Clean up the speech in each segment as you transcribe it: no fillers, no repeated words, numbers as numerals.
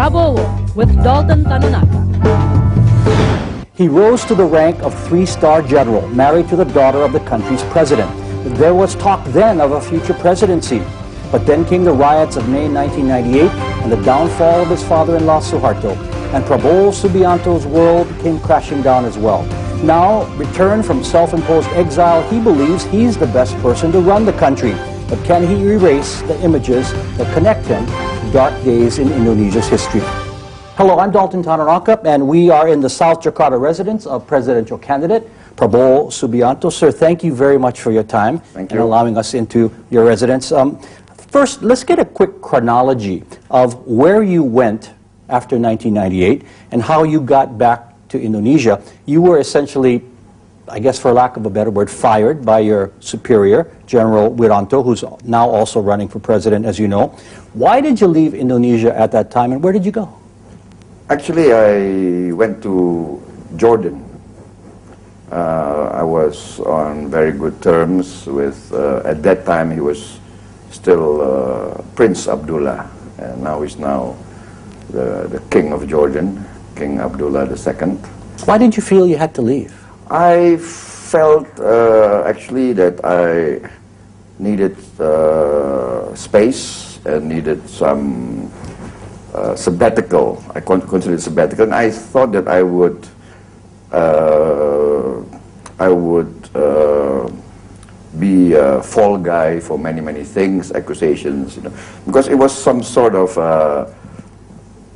Prabowo with Dalton Tanaka. He rose to the rank of three-star general, married to the daughter of the country's president. There was talk then of a future presidency. But then came the riots of May 1998 and the downfall of his father-in-law Suharto. And Prabowo Subianto's world came crashing down as well. Now, returned from self-imposed exile, he believes he's the best person to run the country. But can he erase the images that connect him to dark days in Indonesia's history? Hello, I'm Dalton Tanaka, and we are in the South Jakarta residence of presidential candidate Prabowo Subianto. Sir, thank you very much for your time and allowing us into your residence. First, let's get a quick chronology of where you went after 1998 and how you got back to Indonesia. You were essentially, I guess for lack of a better word, fired by your superior, General Wiranto, who's now also running for president, as you know. Why did you leave Indonesia at that time, and where did you go? Actually, I went to Jordan. I was on very good terms with, at that time he was still Prince Abdullah, and now he's the King of Jordan, King Abdullah II. Why did you feel you had to leave? I felt actually that I needed space and needed some sabbatical. I considered it sabbatical, and I thought that I would be a fall guy for many things, accusations, you know, because it was some sort of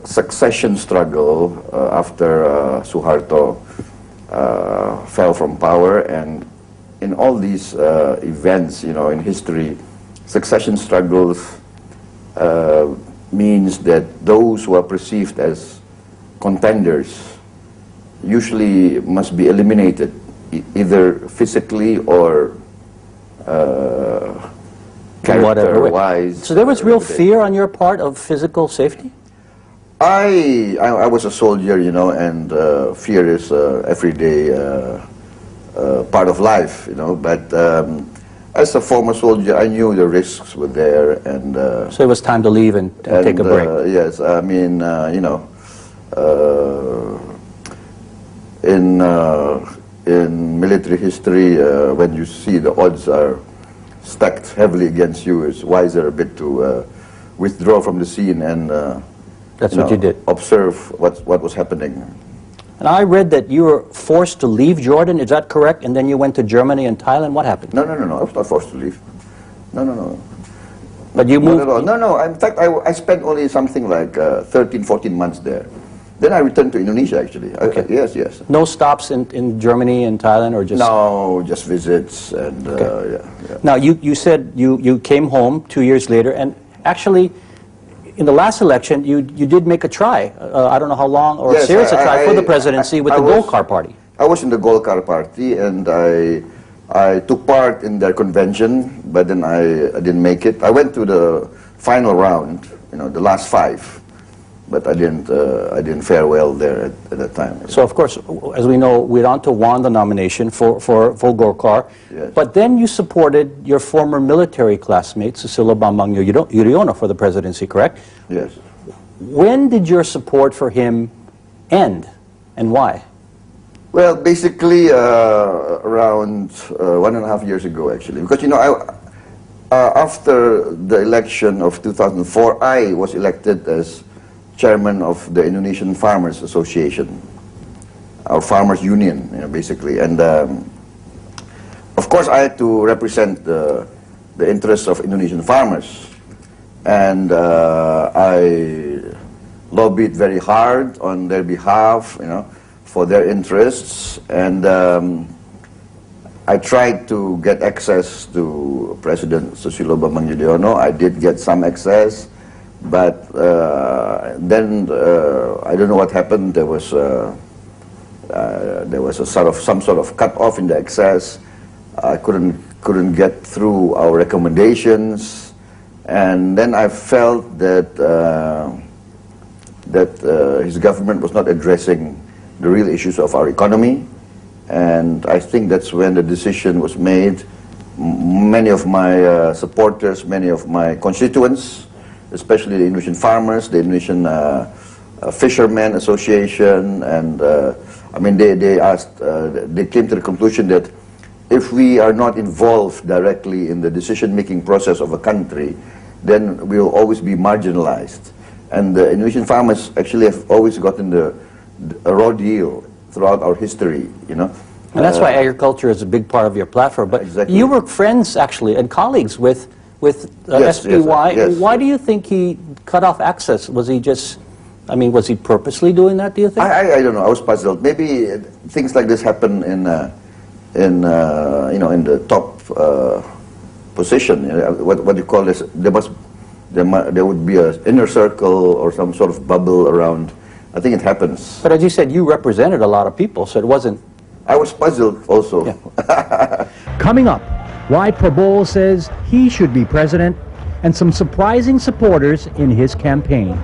succession struggle after Suharto fell from power, and in all these events, you know, in history, succession struggles means that those who are perceived as contenders usually must be eliminated, either physically or character-wise. So there was real fear on your part of physical safety? I was a soldier, you know, and fear is everyday part of life, you know, but as a former soldier, I knew the risks were there, and so it was time to leave and take a break. Yes, I mean, you know, in military history, when you see the odds are stacked heavily against you, it's wiser a bit to withdraw from the scene and that's what you did. Observe what was happening. And I read that you were forced to leave Jordan, is that correct? And then you went to Germany and Thailand. What happened? No, I was not forced to leave. No. But you moved? No. In fact, I spent only something like 13, 14 months there. Then I returned to Indonesia, actually. Okay. Yes. No stops in Germany and Thailand, or just? No, just visits, and okay. Yeah. Now, you said you came home 2 years later, and actually, in the last election, you did make a try. I don't know how long, or yes, a series of try for the presidency with the Golkar Party. I was in the Golkar Party, and I took part in their convention, but then I didn't make it. I went to the final round, you know, the last 5. But I didn't fare well there at that time. So of course, as we know, Wiranto won the nomination for Golkar. Yes. But then you supported your former military classmate, Susilo Bambang Yudhoyono, for the presidency, correct? Yes. When did your support for him end, and why? Well, basically around 1.5 years ago, actually, because you know, after the election of 2004, I was elected as chairman of the Indonesian Farmers Association, our farmers union, you know, basically, and of course I had to represent the interests of Indonesian farmers, and I lobbied very hard on their behalf, you know, for their interests, and I tried to get access to President Susilo Bambang Yudhoyono. I did get some access. But then I don't know what happened. There was some sort of cut off in the access. I couldn't get through our recommendations, and then I felt that his government was not addressing the real issues of our economy, and I think that's when the decision was made. Many of my supporters, many of my constituents, especially the Indonesian farmers, the Indonesian Fishermen Association, and I mean they asked, they came to the conclusion that if we are not involved directly in the decision-making process of a country, then we will always be marginalized. And the Indonesian farmers actually have always gotten a raw deal throughout our history, you know. And that's why agriculture is a big part of your platform. But exactly. You were friends, actually, and colleagues with Yes, SPY. yes. Why do you think he cut off access? Was he just, I mean, was he purposely doing that, do you think? I don't know. I was puzzled. Maybe things like this happen in you know, in the top position. What you call this? There would be an inner circle or some sort of bubble around. I think it happens. But as you said, you represented a lot of people, so it wasn't. I was puzzled also. Yeah. Coming up, why Prabowo says he should be president, and some surprising supporters in his campaign.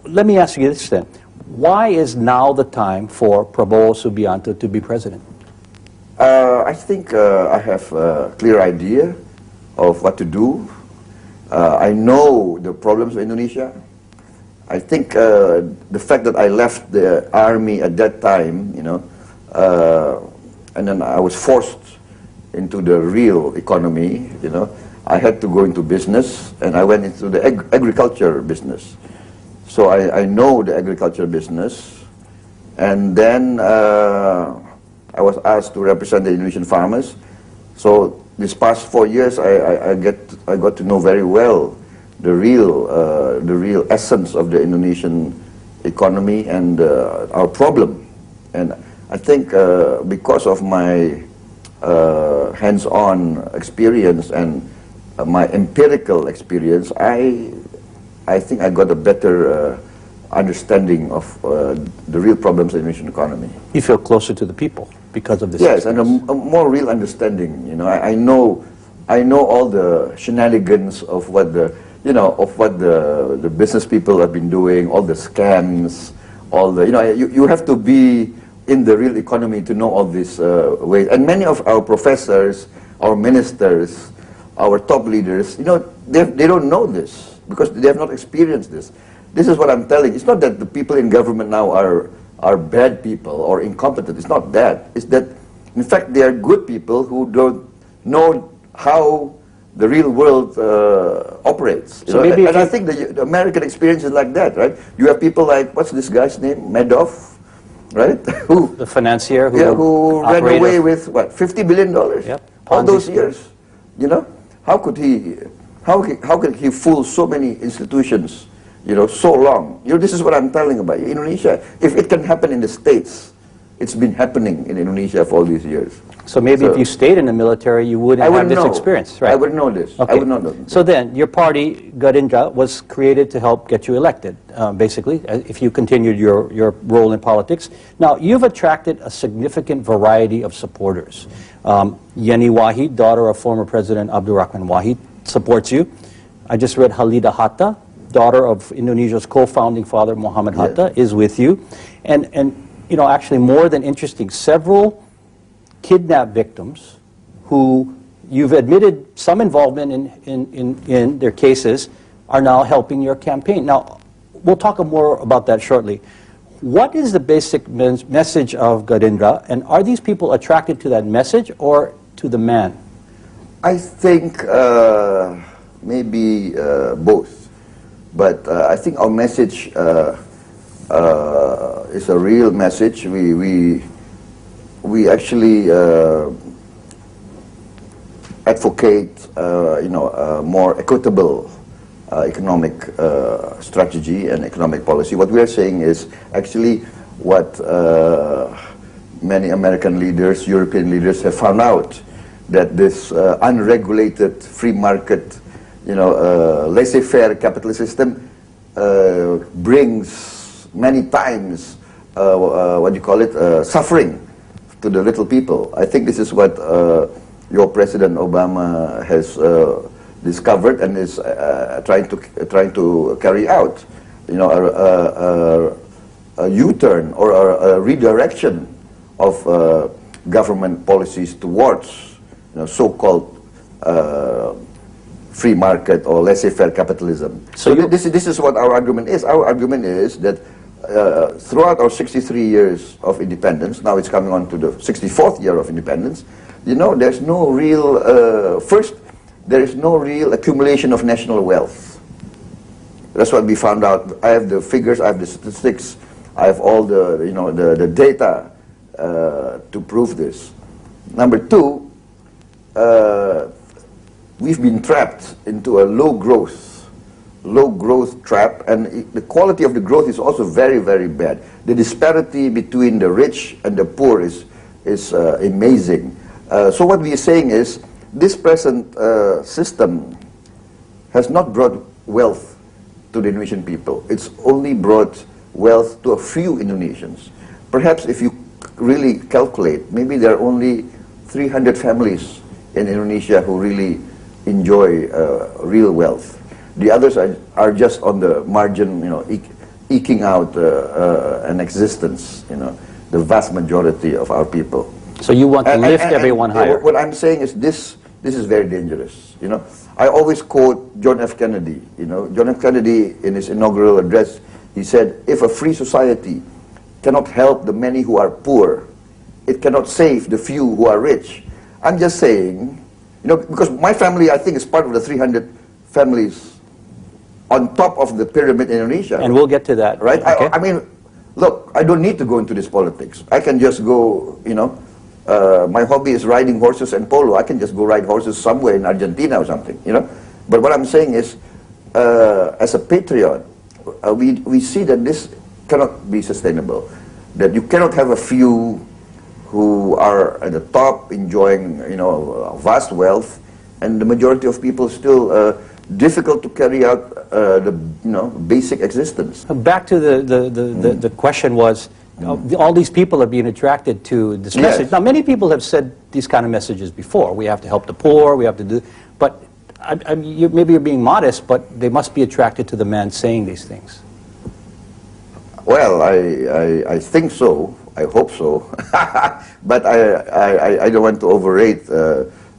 Let me ask you this then. Why is now the time for Prabowo Subianto to be president? I think I have a clear idea of what to do. I know the problems of Indonesia. I think the fact that I left the army at that time, you know, and then I was forced into the real economy, you know. I had to go into business, and I went into the agriculture business. So I know the agriculture business, and then I was asked to represent the Indonesian farmers. So this past 4 years, I got to know very well the real essence of the Indonesian economy and our problem. And I think because of my hands-on experience and my empirical experience, I think I got a better understanding of the real problems of the Indonesian economy. You feel closer to the people because of this. Yes, and a more real understanding. You know, I know all the shenanigans of what the business people have been doing, all the scams, all the you have to be in the real economy to know all these ways. And many of our professors, our ministers, our top leaders, you know, they don't know this because they have not experienced this. This is what I'm telling. It's not that the people in government now are bad people or incompetent. It's not that. It's that, in fact, they are good people who don't know how the real world operates. So maybe and I think the American experience is like that, right? You have people like, what's this guy's name? Madoff, right? Who the financier who ran away with what, $50 billion? Yep. All those years, you know. How could he fool so many institutions, you know, so long? You know, this is what I'm telling about Indonesia. If it can happen in the States, it's been happening in Indonesia for all these years. So maybe if you stayed in the military, you wouldn't have this experience, right? I wouldn't know this. Okay. I would not know this. So then, your party, Gerindra, was created to help get you elected, basically, if you continued your role in politics. Now, you've attracted a significant variety of supporters. Yeni Wahid, daughter of former President Abdurrahman Wahid, supports you. I just read Halida Hatta, daughter of Indonesia's co-founding father, Muhammad Hatta, is with you. And you know, actually more than interesting, several kidnapped victims who you've admitted some involvement in their cases are now helping your campaign. Now, we'll talk more about that shortly. What is the basic message of Gerindra, and are these people attracted to that message or to the man? I think maybe both. But I think our message is a real message. We actually advocate, you know, a more equitable economic strategy and economic policy. What we are saying is actually what many American leaders, European leaders have found out, that this unregulated free market, you know, laissez-faire capitalist system brings many times what do you call it, suffering to the little people. I think this is what your President Obama has discovered and is trying to carry out. You know, a U-turn or a redirection of government policies towards so-called free market or laissez-faire capitalism. So this is what our argument is. Our argument is that throughout our 63 years of independence, now it's coming on to the 64th year of independence, there's no real, first, there is no real accumulation of national wealth. That's what we found out. I have the figures, I have the statistics, I have all the, the data to prove this. Number two, we've been trapped into a low growth trap, and the quality of the growth is also very, very bad. The disparity between the rich and the poor is amazing. So what we are saying is, this present system has not brought wealth to the Indonesian people. It's only brought wealth to a few Indonesians. Perhaps if you really calculate, maybe there are only 300 families in Indonesia who really enjoy real wealth. The others are just on the margin, eking out an existence, the vast majority of our people. So you want to lift everyone higher. What I'm saying is this is very dangerous. I always quote John F. Kennedy. John F. Kennedy, in his inaugural address, he said, if a free society cannot help the many who are poor, it cannot save the few who are rich. I'm just saying, because my family, I think, is part of the 300 families on top of the pyramid in Indonesia. And we'll get to that. Right? Okay. I mean, look, I don't need to go into this politics. I can just go, my hobby is riding horses and polo. I can just go ride horses somewhere in Argentina or something, But what I'm saying is, as a patriot, we see that this cannot be sustainable. That you cannot have a few who are at the top enjoying, vast wealth, and the majority of people still difficult to carry out the basic existence. Back to the question was, all these people are being attracted to this message. Now, many people have said these kind of messages before. We have to help the poor, we have to do, but maybe you're being modest, but they must be attracted to the man saying these things. Well, I think so. I hope so. But I don't want to overrate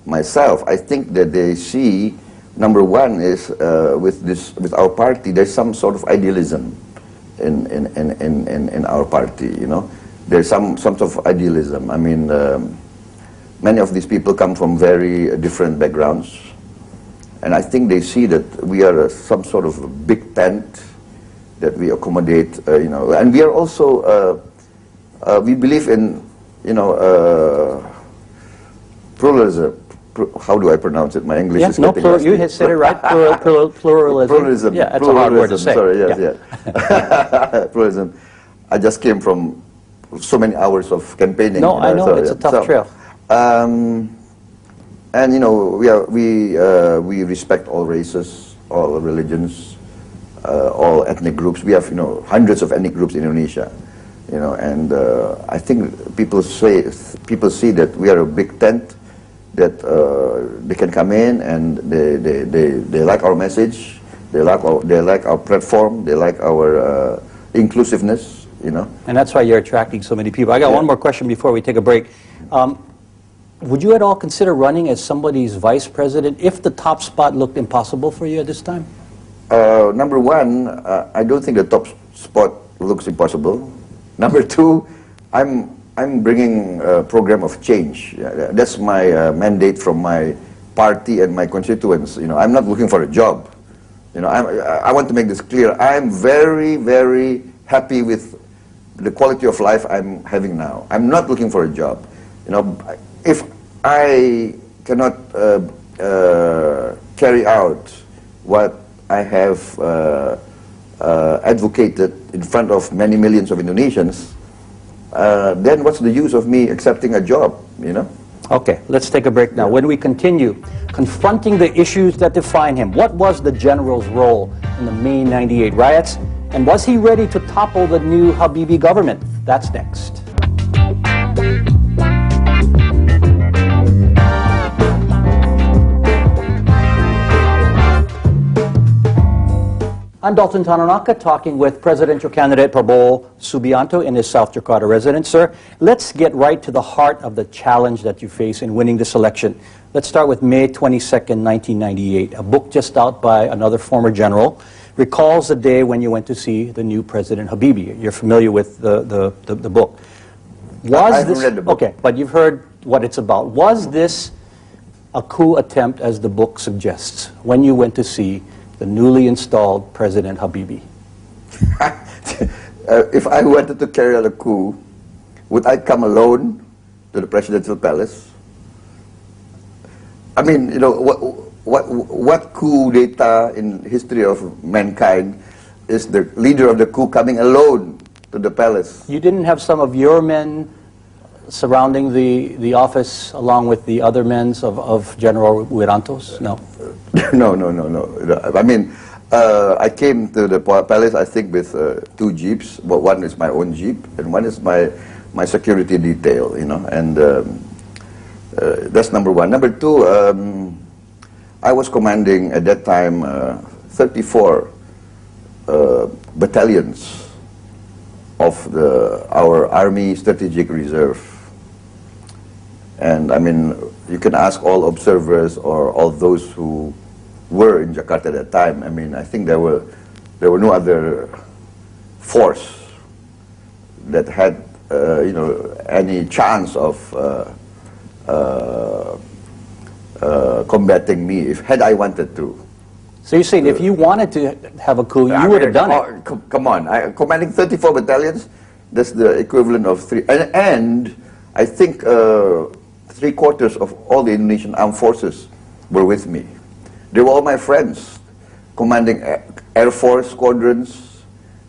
myself. I think that they see, number one is with our party, there's some sort of idealism in our party. There's some sort of idealism. I mean, many of these people come from very different backgrounds, and I think they see that we are some sort of a big tent that we accommodate. And we are also we believe in pluralism. How do I pronounce it? My English is getting rusty. You said it right. Pluralism. Pluralism. Yeah, that's a hard word to say. Sorry, yes, yeah. Pluralism. I just came from so many hours of campaigning. No, I know, it's a tough trail. And we respect all races, all religions, all ethnic groups. We have hundreds of ethnic groups in Indonesia. And I think people see that we are a big tent, that they can come in and they like our message, they like our platform, they like our inclusiveness, And that's why you're attracting so many people. I got one more question before we take a break. Would you at all consider running as somebody's vice president if the top spot looked impossible for you at this time? Number one, I don't think the top spot looks impossible. Number two, I'm bringing a program of change. That's my mandate from my party and my constituents. I'm not looking for a job. I want to make this clear. I'm very, very happy with the quality of life I'm having now. I'm not looking for a job. If I cannot carry out what I have advocated in front of many millions of Indonesians, then what's the use of me accepting a job, Okay, let's take a break now. When we continue, confronting the issues that define him. What was the general's role in the May '98 riots? And was he ready to topple the new Habibie government? That's next. I'm Dalton Tanaka, talking with presidential candidate Prabowo Subianto in his South Jakarta residence. Sir, let's get right to the heart of the challenge that you face in winning this election. Let's start with May 22nd, 1998. A book just out by another former general recalls the day when you went to see the new President Habibie. You're familiar with the book. I haven't read the book. Okay, but you've heard what it's about. Was this a coup attempt, as the book suggests, when you went to see the newly installed President Habibie? If I wanted to carry out a coup, would I come alone to the presidential palace? I mean, you know, what coup d'etat in history of mankind is the leader of the coup coming alone to the palace? You didn't have some of your men surrounding the office along with the other men of General Wirantos? No. No. I mean, I came to the palace, I think, with two jeeps. But one is my own jeep, and one is my security detail. You know, and that's number one. Number two, I was commanding at that time 34 battalions of our Army Strategic Reserve. And I mean, you can ask all observers or all those who were in Jakarta at that time. I mean, I think there were no other force that had you know, any chance of combating me had I wanted to. So you're saying if you wanted to have a coup, you would have done it? Come on, commanding 34 battalions, that's the equivalent of three. And I think 3/4 of all the Indonesian armed forces were with me. They were all my friends, commanding Air Force squadrons,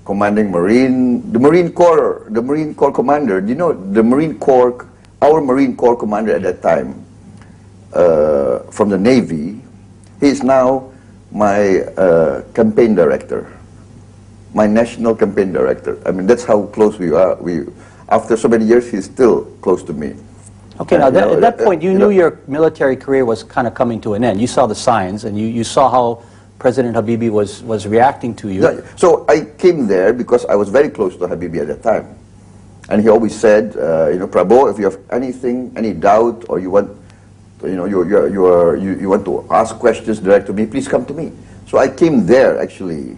commanding the Marine Corps commander. You know, our Marine Corps commander at that time, from the Navy, he is now my campaign director, my national campaign director. I mean, that's how close we are. After so many years, he's still close to me. Okay, now at that point, you knew your military career was kind of coming to an end. You saw the signs, and you saw how President Habibie was reacting to you. Yeah, so I came there because I was very close to Habibie at that time. And he always said, you know, Prabowo, if you have anything, any doubt, or you want, you know, you want to ask questions direct to me, please come to me. So I came there, actually,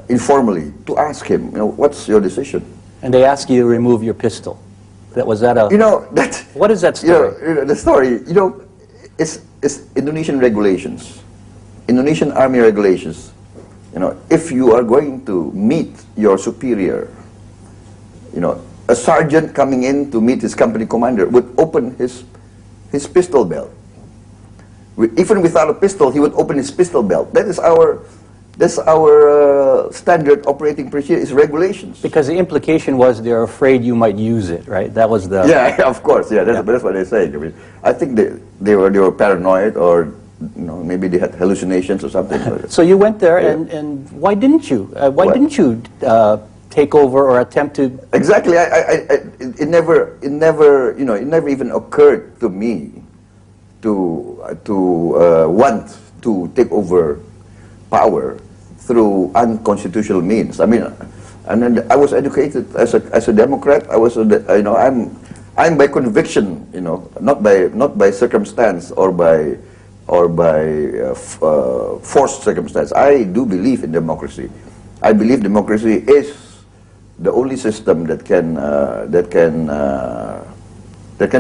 informally, to ask him, you know, what's your decision? And they asked you to remove your pistol. Was that a... You know, that... What is that story? You know, the story, you know, it's Indonesian regulations, Indonesian Army regulations. You know, if you are going to meet your superior, you know, a sergeant coming in to meet his company commander would open his pistol belt. Even without a pistol, he would open his pistol belt. That's our standard operating procedure, is regulations. Because the implication was they're afraid you might use it, right? That was the... Yeah, of course. Yeah, that's what they say. I mean, I think they were paranoid, or you know, maybe they had hallucinations or something. So you went there, and why didn't you? Why didn't you take over or attempt to... Exactly. It never even occurred to me to want to take over power through unconstitutional means. I mean, and then I was educated as a Democrat. I was, you know, I'm by conviction, you know, not by circumstance or by forced circumstance. I do believe in democracy. I believe democracy is the only system that can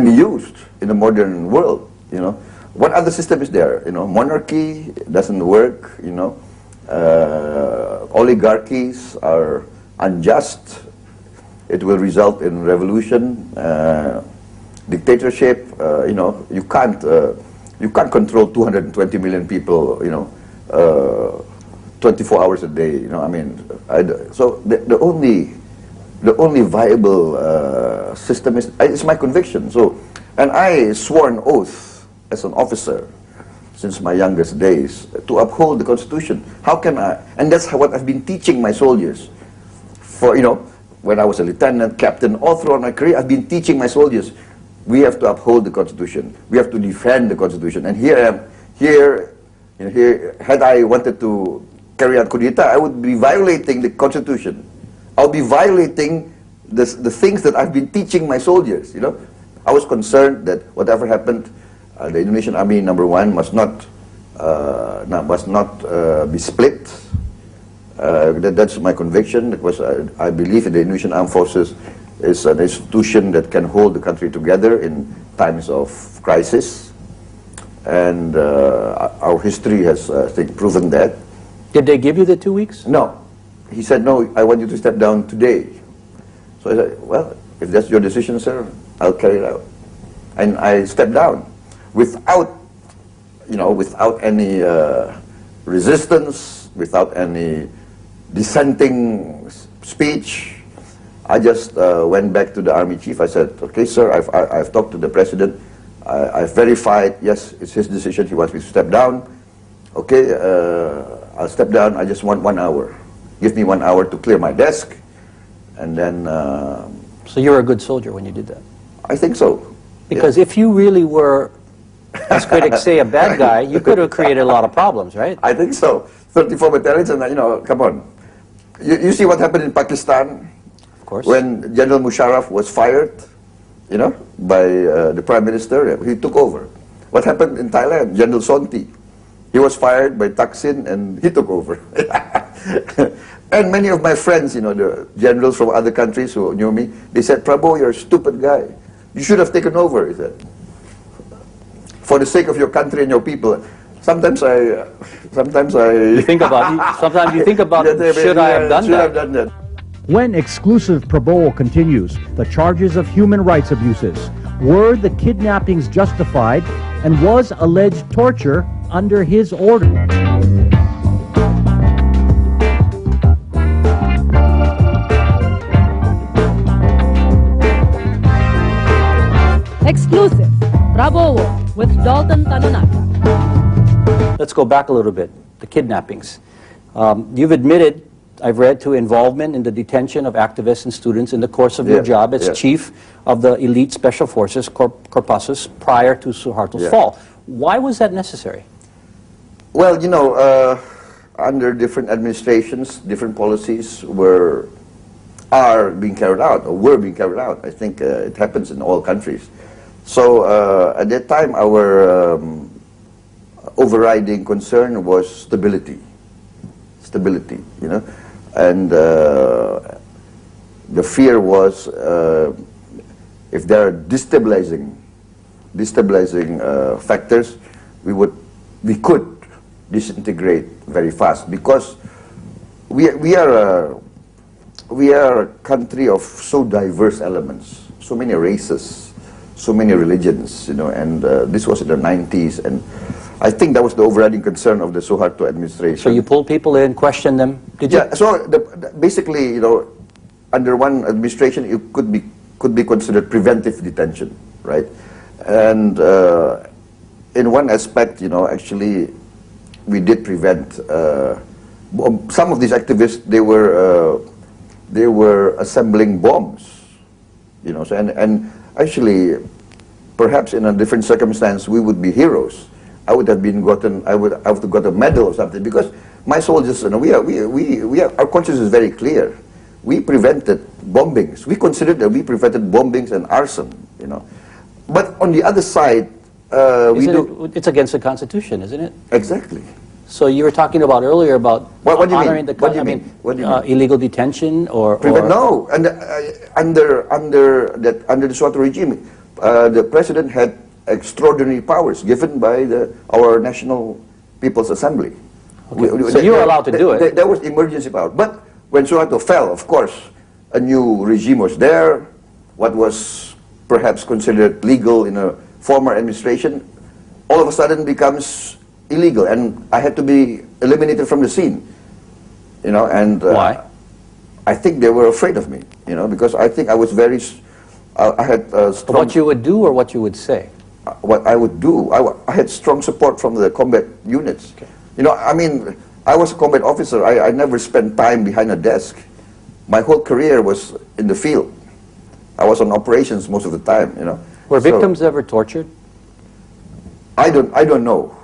be used in the modern world. You know, what other system is there? You know, monarchy doesn't work. You know, oligarchies are unjust. It will result in revolution, dictatorship. You know, you can't control 220 million people. You know, 24 hours a day. You know, I mean, so the only viable system is my conviction. So, and I swore an oath as an officer since my youngest days to uphold the Constitution. How can I? And that's what I've been teaching my soldiers. For, you know, when I was a lieutenant, captain, all throughout my career, I've been teaching my soldiers, we have to uphold the Constitution. We have to defend the Constitution. And here I am, here, had I wanted to carry out Kudeta, I would be violating the Constitution. I'll be violating the things that I've been teaching my soldiers, you know. I was concerned that whatever happened, the Indonesian Army, number one, must not be split. That's my conviction, because I believe in the Indonesian Armed Forces is an institution that can hold the country together in times of crisis. And our history has, I think, proven that. Did they give you the 2 weeks? No. He said, no, I want you to step down today. So I said, well, if that's your decision, sir, I'll carry it out. And I stepped down without, you know, without any resistance, without any dissenting speech. I just went back to the Army Chief. I said, okay, sir, I've talked to the President. I've verified, yes, it's his decision. He wants me to step down. Okay, I'll step down. I just want 1 hour. Give me 1 hour to clear my desk. And then... So you were a good soldier when you did that? I think so. Because yeah. if you really were, as critics say, a bad guy, you could have created a lot of problems, right? I think so. 34 battalions, and you know, come on. You see what happened in Pakistan? Of course. When General Musharraf was fired, you know, by the Prime Minister, he took over. What happened in Thailand? General Sonti. He was fired by Thaksin, and he took over. And many of my friends, you know, the generals from other countries who knew me, they said, Prabowo, you're a stupid guy. You should have taken over, he said. For the sake of your country and your people. Sometimes I sometimes you think about should I have done that? When exclusive Prabowo continues the charges of human rights abuses, were the kidnappings justified, and was alleged torture under his order? Exclusive, Prabowo with Dalton Tanaka. Let's go back a little bit. The kidnappings. You've admitted, I've read, to involvement in the detention of activists and students in the course of your job as chief of the elite special forces, Corpus's, prior to Suharto's fall. Why was that necessary? Well, you know, under different administrations, different policies are being carried out, or were being carried out. I think it happens in all countries. So at that time, our overriding concern was stability. Stability, you know. And the fear was if there are destabilizing factors, we could disintegrate very fast, because we are a country of so diverse elements, so many races, so many religions, you know, and this was in the 90s, and I think that was the overriding concern of the Suharto administration. So you pulled people in, questioned them, did you? Yeah, so basically, you know, under one administration, it could be considered preventive detention, right? And in one aspect, you know, actually, we did prevent some of these activists. They were assembling bombs, you know. So and actually, perhaps in a different circumstance, we would be heroes. I would have got a medal or something, because my soldiers, you know, our conscience is very clear. We prevented bombings. We considered that we prevented bombings and arson, you know. But on the other side, it's against the Constitution, isn't it? Exactly. So you were talking about earlier about what do you honoring mean? the What do you mean? What do you mean? Illegal detention or no, and under the Suharto regime, the president had extraordinary powers given by our National People's Assembly. Okay. So you were allowed to do it. There was emergency power. But when Suharto fell, of course, a new regime was there. What was perhaps considered legal in a former administration, all of a sudden becomes illegal, and I had to be eliminated from the scene. You know, and why? I think they were afraid of me. You know, because I think I was very. I had strong. What you would do or what you would say? What I would do, I had strong support from the combat units. Okay. You know, I mean, I was a combat officer. I never spent time behind a desk. My whole career was in the field. I was on operations most of the time. You know. Were victims ever tortured? I don't know.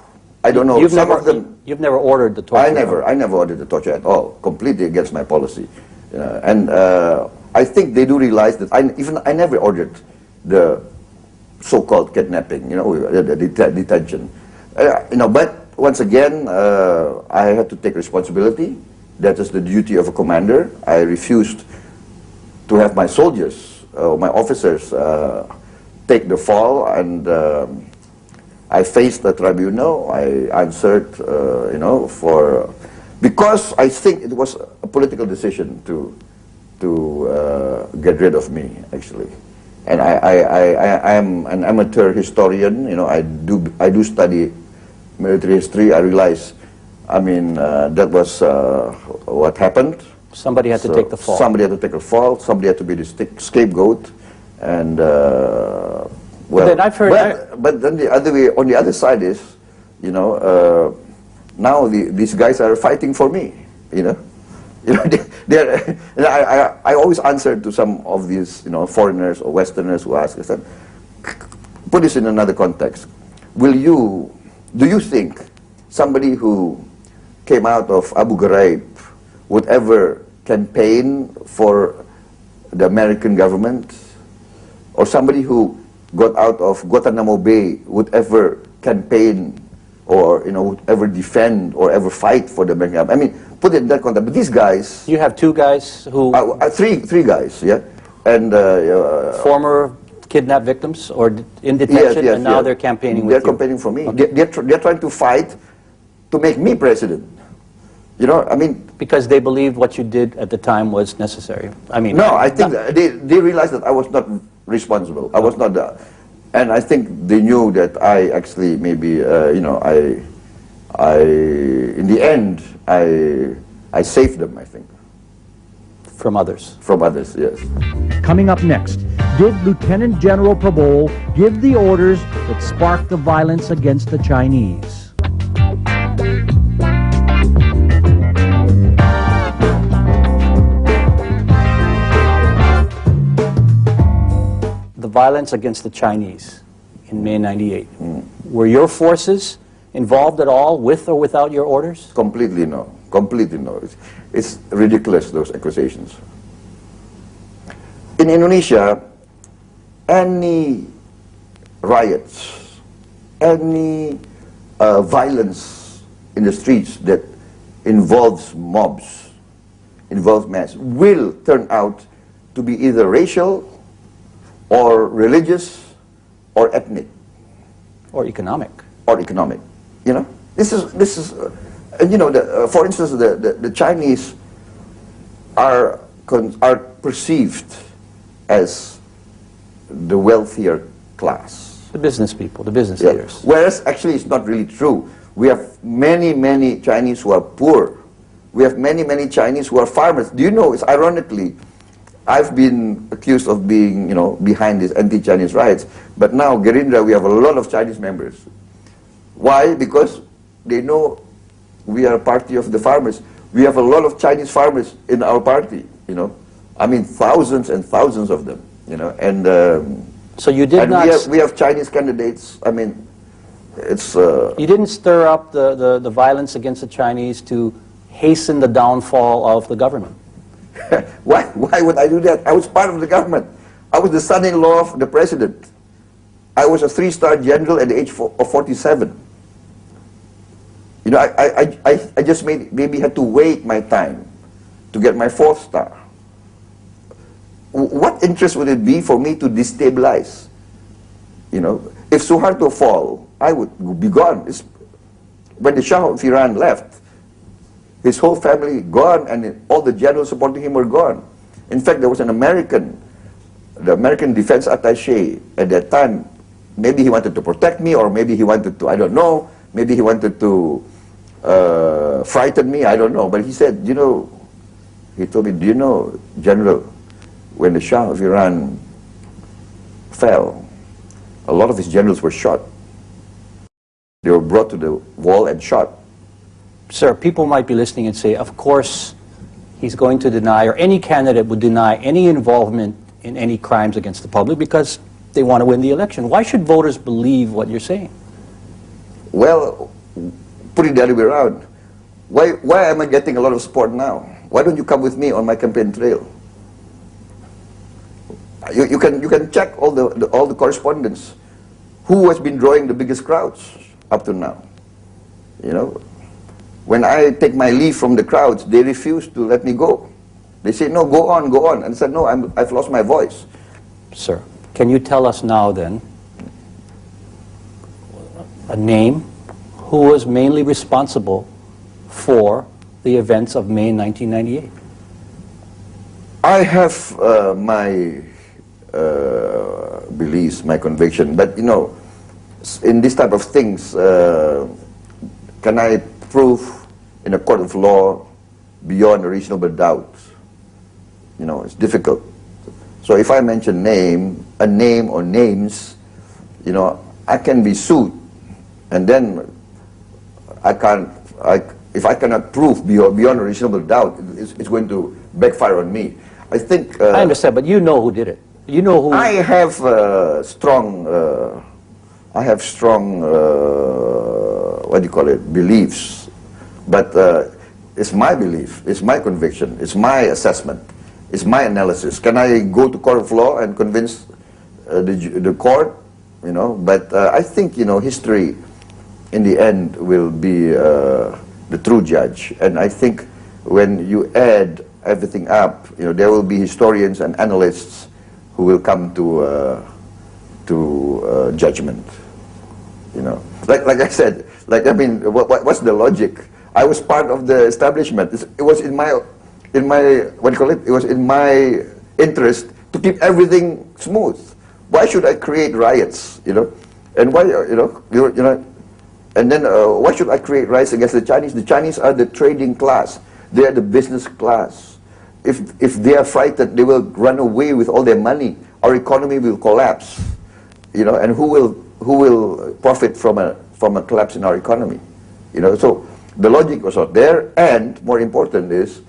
I don't know. Some of them. You've never ordered the torture? I never ordered the torture at all. Completely against my policy. And I think they do realize that I never ordered the so-called kidnapping, the detention. But once again, I had to take responsibility. That is the duty of a commander. I refused to have my soldiers, my officers, take the fall, and I faced the tribunal. I answered, because I think it was a political decision to get rid of me, actually. And I am an amateur historian. I do study military history. I realize, that was what happened. Somebody had to take the fall. Somebody had to take the fall. Somebody had to be the scapegoat. And well, then I've heard. But then the other way, on the other side is, now these guys are fighting for me. I always answer to some of these, foreigners or Westerners who ask us that. Put this in another context. Do you think somebody who came out of Abu Ghraib would ever campaign for the American government? Or somebody who got out of Guantanamo Bay would ever campaign or would ever defend or ever fight for the American government? Put it in that context. But these guys... You have two guys who... three guys, yeah. And former kidnapped victims or in detention, yes, and now they're campaigning with you. They're campaigning for me. Okay. They're trying to fight to make me president. Because they believed what you did at the time was necessary. No, I think they realized that I was not responsible. I was not and I think they knew that I actually maybe, in the end, I saved them, I think. From others? From others, yes. Coming up next, did Lieutenant General Prabowo give the orders that sparked the violence against the Chinese? The violence against the Chinese in May '98. Were your forces involved at all, with or without your orders? Completely no. Completely no. It's ridiculous, those accusations. In Indonesia, any riots, any violence in the streets that involves mobs, involves mass, will turn out to be either racial or religious or ethnic. Or economic. Or economic. This is for instance, the Chinese are perceived as the wealthier class. The business people, the business leaders. Whereas actually it's not really true. We have many Chinese who are poor. We have many Chinese who are farmers. Do you know, it's ironically, I've been accused of being, behind these anti-Chinese riots, but now, Gerindra, we have a lot of Chinese members. Why? Because they know we are a party of the farmers. We have a lot of Chinese farmers in our party, thousands and thousands of them, and so you did not... We have Chinese candidates, it's... You didn't stir up the violence against the Chinese to hasten the downfall of the government? Why would I do that? I was part of the government. I was the son-in-law of the president. I was a 3-star general at the age of 47. I just maybe had to wait my time to get my 4th star. What interest would it be for me to destabilize? If Suharto fall, I would be gone. When the Shah of Iran left, his whole family gone, and all the generals supporting him were gone. In fact, there was the American defense attaché at that time. Maybe he wanted to protect me, or maybe he wanted to, I don't know, maybe he wanted to frighten me, I don't know. But he said, he told me, do you know, General, when the Shah of Iran fell, a lot of his generals were shot. They were brought to the wall and shot. Sir, people might be listening and say, of course, he's going to deny, or any candidate would deny any involvement in any crimes against the public because they want to win the election. Why should voters believe what you're saying? Well, put it the other way around. Why am I getting a lot of support now? Why don't you come with me on my campaign trail? You can check all the correspondence. Who has been drawing the biggest crowds up to now? You know, when I take my leave from the crowds, they refuse to let me go. They say, no, go on, go on. And I said, no, I've lost my voice. Sir, can you tell us now then a name who was mainly responsible for the events of May 1998? I have my beliefs, my conviction, but you know, in this type of things, can I prove in a court of law beyond a reasonable doubt? You know, it's difficult. So if I mention a name or names, you know, I can be sued, and then if I cannot prove beyond a reasonable doubt, it's going to backfire on me. I think. I understand, but you know who did it. You know who. I have strong. What do you call it? Beliefs, but it's my belief. It's my conviction. It's my assessment. It's my analysis. Can I go to court of law and convince the court? You know, but I think, you know, history, in the end, will be the true judge. And I think when you add everything up, you know, there will be historians and analysts who will come to judgment. You know, like I said, I mean, what's the logic? I was part of the establishment. It was in my what do you call it? It was in my interest to keep everything smooth. Why should I create riots? You know, and why you know, and then why should I create riots against the Chinese? The Chinese are the trading class. They are the business class. If they are frightened, they will run away with all their money. Our economy will collapse. You know, and who will profit from a collapse in our economy? You know, so the logic was not there, and more important is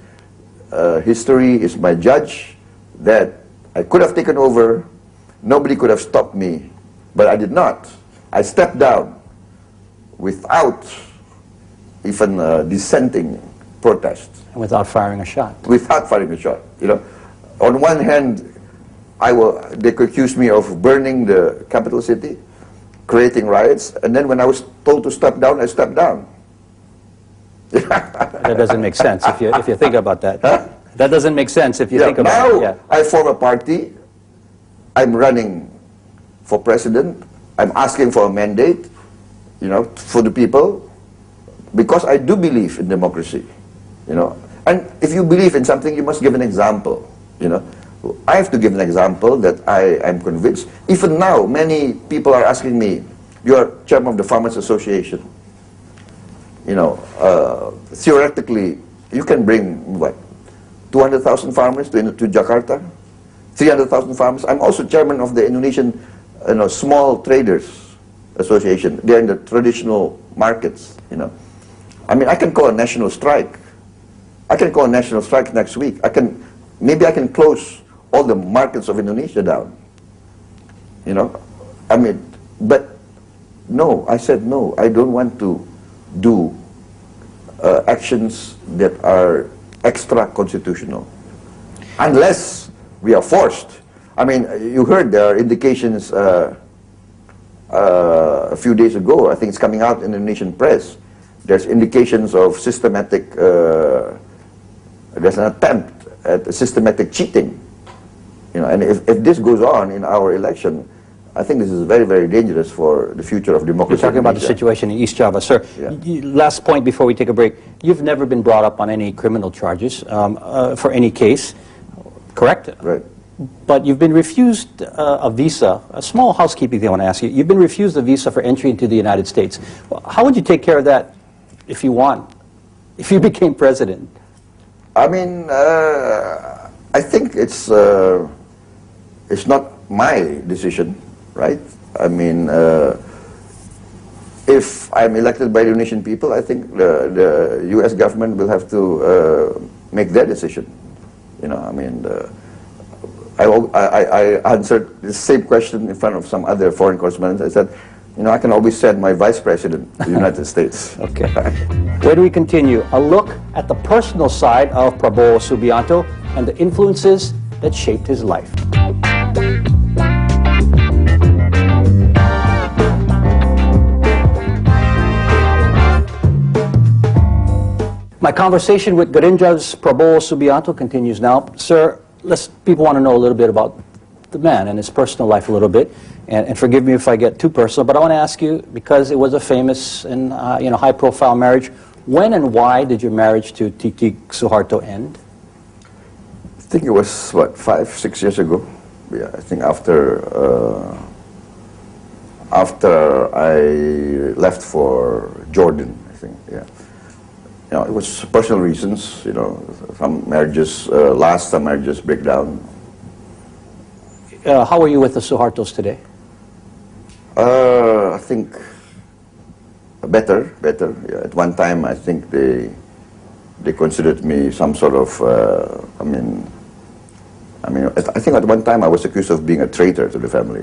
history is my judge that I could have taken over. Nobody could have stopped me, but I did not. I stepped down without even dissenting protest. And without firing a shot. Without firing a shot. You know, on one hand, they could accuse me of burning the capital city, creating riots, and then when I was told to step down, I stepped down. That doesn't make sense if you think about that. Huh? That doesn't make sense if you think about now it. Yeah. I form a party. I'm running for president. I'm asking for a mandate, you know, for the people, because I do believe in democracy, you know. And if you believe in something, you must give an example, you know. I have to give an example that I am convinced. Even now, many people are asking me, you are chairman of the Farmers Association. You know, theoretically, you can bring, what, 200,000 farmers to Jakarta? 300,000 farmers. I'm also chairman of the Indonesian Small Traders Association. They're in the traditional markets, you know. I mean, I can call a national strike. I can call a national strike next week. Maybe I can close all the markets of Indonesia down. You know, I mean, but no, I said no, I don't want to do actions that are extra-constitutional. Unless we are forced. I mean, you heard there are indications a few days ago, I think it's coming out in the Indonesian press, there's indications of systematic, there's an attempt at systematic cheating. You know, and if this goes on in our election, I think this is very, very dangerous for the future of democracy. You're talking about the situation in East Java. Sir, Yeah. Last point before we take a break. You've never been brought up on any criminal charges for any case, correct? Right. But you've been refused a visa, a small housekeeping thing I want to ask you. You've been refused a visa for entry into the United States. How would you take care of that if you won, if you became president? I mean, I think it's not my decision, right? I mean, if I'm elected by the Indonesian people, I think the U.S. government will have to make their decision. You know, I mean, I answered the same question in front of some other foreign correspondents. I said, I can always send my vice president to the United States. Okay. When we continue, a look at the personal side of Prabowo Subianto and the influences that shaped his life. My conversation with Garinja's Prabowo Subianto continues now. Sir, people want to know a little bit about the man and his personal life a little bit. And forgive me if I get too personal, but I want to ask you, because it was a famous and high-profile marriage, when and why did your marriage to Titig Suharto end? I think it was, 5, 6 years ago. Yeah, I think after I left for Jordan, I think, yeah. It was personal reasons, some marriages last, some marriages break down. How are you with the Suhartos today? I think better. Yeah. At one time, I think they considered me some sort of. I think at one time I was accused of being a traitor to the family.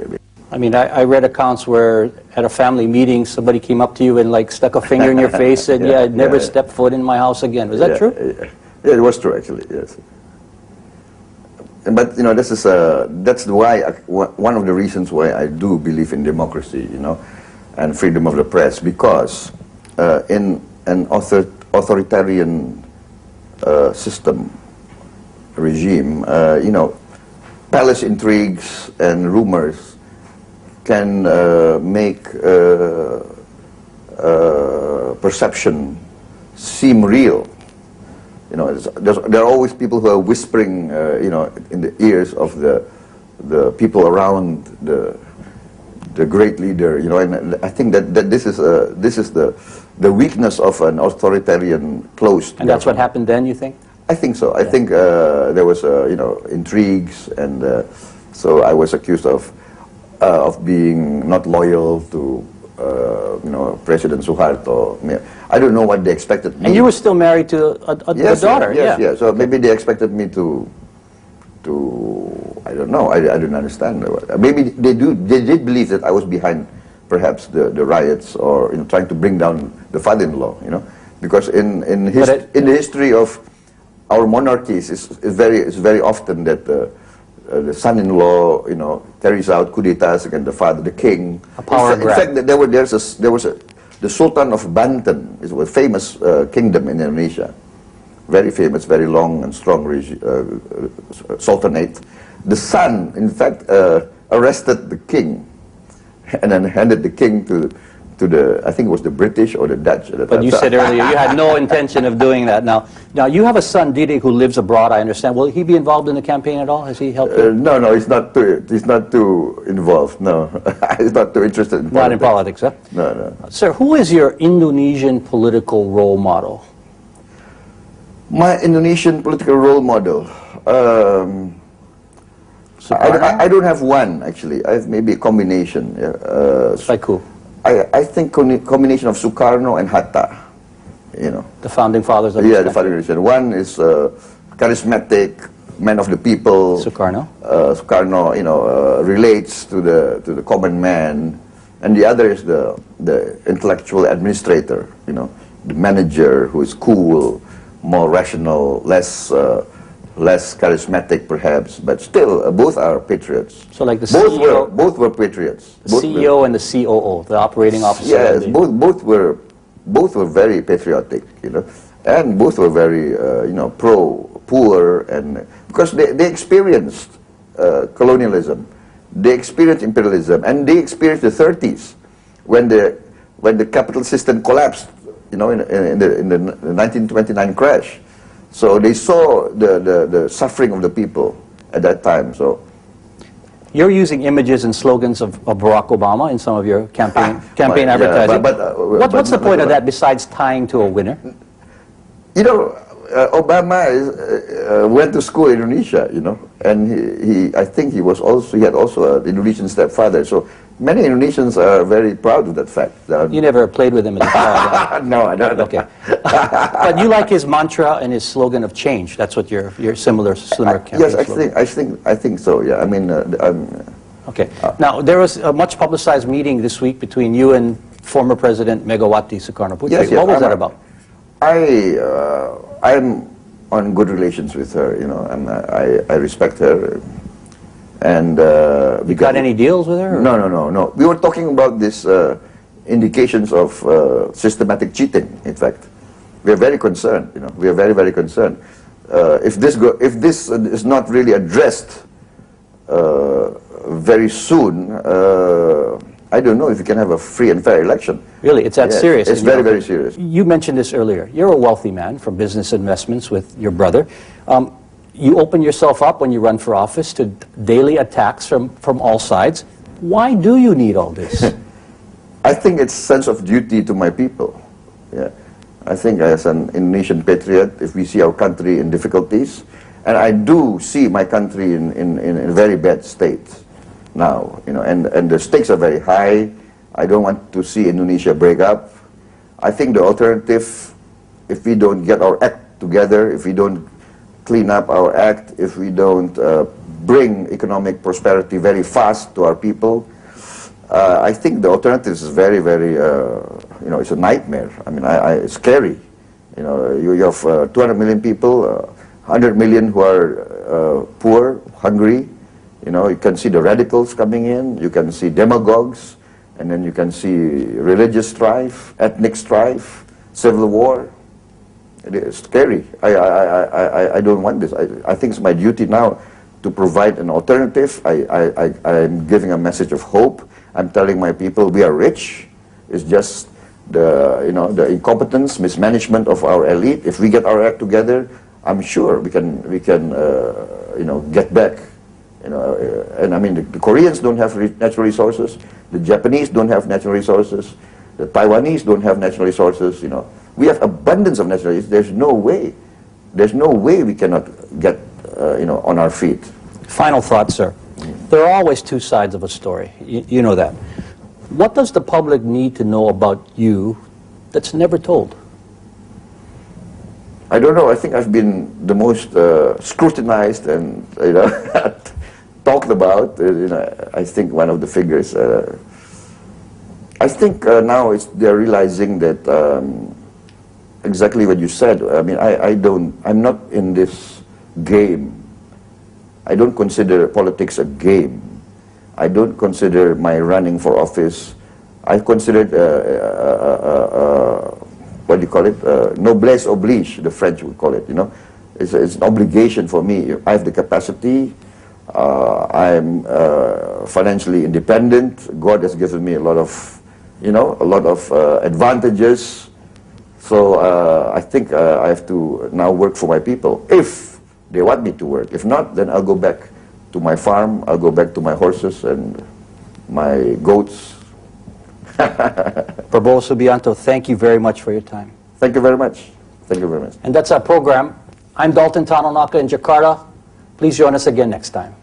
I read accounts where at a family meeting somebody came up to you and stuck a finger in your face and said, never step foot in my house again. Was that true? Yeah, it was true actually. Yes. But that's why one of the reasons why I do believe in democracy, and freedom of the press, because in an authoritarian regime, palace intrigues and rumors can make perception seem real. There are always people who are whispering, in the ears of the people around the great leader, and I think that this is the weakness of an authoritarian closed. And that's what happened then, you think? I think so. I think there was intrigues, and so I was accused of being not loyal to President Suharto. I don't know what they expected me. And you were still married to a daughter. Yes. So maybe they expected me to I don't know. I don't understand. Maybe they did believe that I was behind, perhaps the riots, or trying to bring down the father-in-law. Because in the history of our monarchies, it's very often that the son-in-law, carries out coudetas against the father, the king. A power grab. In fact, there was the Sultan of Banten. It was a famous kingdom in Indonesia, very famous, very long and strong sultanate. The son, in fact, arrested the king, and then handed the king to the, I think it was the British or the Dutch at the time. But you said earlier you had no intention of doing that. Now you have a son, Didi, who lives abroad, I understand. Will he be involved in the campaign at all? Has he helped you? No, he's not too involved, no. He's not too interested in politics. Not in politics, huh? No. Sir, who is your Indonesian political role model? My Indonesian political role model? I don't have one, actually. I have maybe a combination. Like who? I think combination of Sukarno and Hatta, The founding fathers of the founding generation. One is charismatic, man of the people. Sukarno. Sukarno, relates to the common man, and the other is the intellectual administrator, the manager who is cool, more rational, less charismatic perhaps, but still both are patriots. So like the CEO, both were patriots. The CEO and the COO, the operating officer. Yes, both were very patriotic, and both were very pro-poor, and because they experienced colonialism, they experienced imperialism, and they experienced the 30s when the capital system collapsed, in the 1929 crash. So they saw the suffering of the people at that time. So you're using images and slogans of Barack Obama in some of your campaign advertising. What's the point of that besides tying to a winner? Obama went to school in Indonesia, and I think he had also an Indonesian stepfather. So many Indonesians are very proud of that fact. You never played with him in the car. No, I don't. Okay. But you like his mantra and his slogan of change. That's what your slimmer campaign yes, slogan. I think so. Yeah, Okay. Now, there was a much publicized meeting this week between you and former President Megawati Sukarno-Putri. Yes, yes, what was that about? I'm on good relations with her, you know, and I respect her. And You got any deals with her? Or? No. We were talking about this indications of systematic cheating. In fact, we are very concerned. You know, we are very, very concerned. If this is not really addressed very soon, I don't know if you can have a free and fair election. Really, it's that serious? It's very, very serious. You mentioned this earlier. You're a wealthy man from business investments with your brother. You open yourself up when you run for office to daily attacks from all sides. Why do you need all this? I think it's sense of duty to my people. Yeah. I think as an Indonesian patriot, if we see our country in difficulties, and I do see my country in a very bad state now, you know, and the stakes are very high. I don't want to see Indonesia break up. I think the alternative, if we don't get our act together, if we don't clean up our act, if we don't bring economic prosperity very fast to our people, I think the alternative is very, very, you know, it's a nightmare. I mean, it's scary. You know, you have 200 million people, 100 million who are poor, hungry. You know, you can see the radicals coming in, you can see demagogues, and then you can see religious strife, ethnic strife, civil war. It is scary. I don't want this. I think it's my duty now to provide an alternative. I'm giving a message of hope. I'm telling my people we are rich. It's just the, you know, the incompetence, mismanagement of our elite. If we get our act together, I'm sure we can you know, get back. You know, and I mean, the Koreans don't have natural resources. The Japanese don't have natural resources. The Taiwanese don't have natural resources. You know, we have abundance of natural resources. There's no way we cannot get you know, on our feet. Final thought, sir. There are always two sides of a story. You know that. What does the public need to know about you that's never told? I don't know. I think I've been the most scrutinized and, you know, talked about. You know, I think one of the figures. I think now they're realizing that exactly what you said. I mean, I'm not in this game. I don't consider politics a game. I don't consider my running for office. I consider it, what do you call it? Noblesse oblige, the French would call it, you know. It's an obligation for me. I have the capacity. I'm financially independent. God has given me a lot of, you know, advantages. So I think I have to now work for my people, if they want me to work. If not, then I'll go back to my farm, I'll go back to my horses and my goats. Prabowo Subianto, thank you very much for your time. Thank you very much. Thank you very much. And that's our program. I'm Dalton Tanaka in Jakarta. Please join us again next time.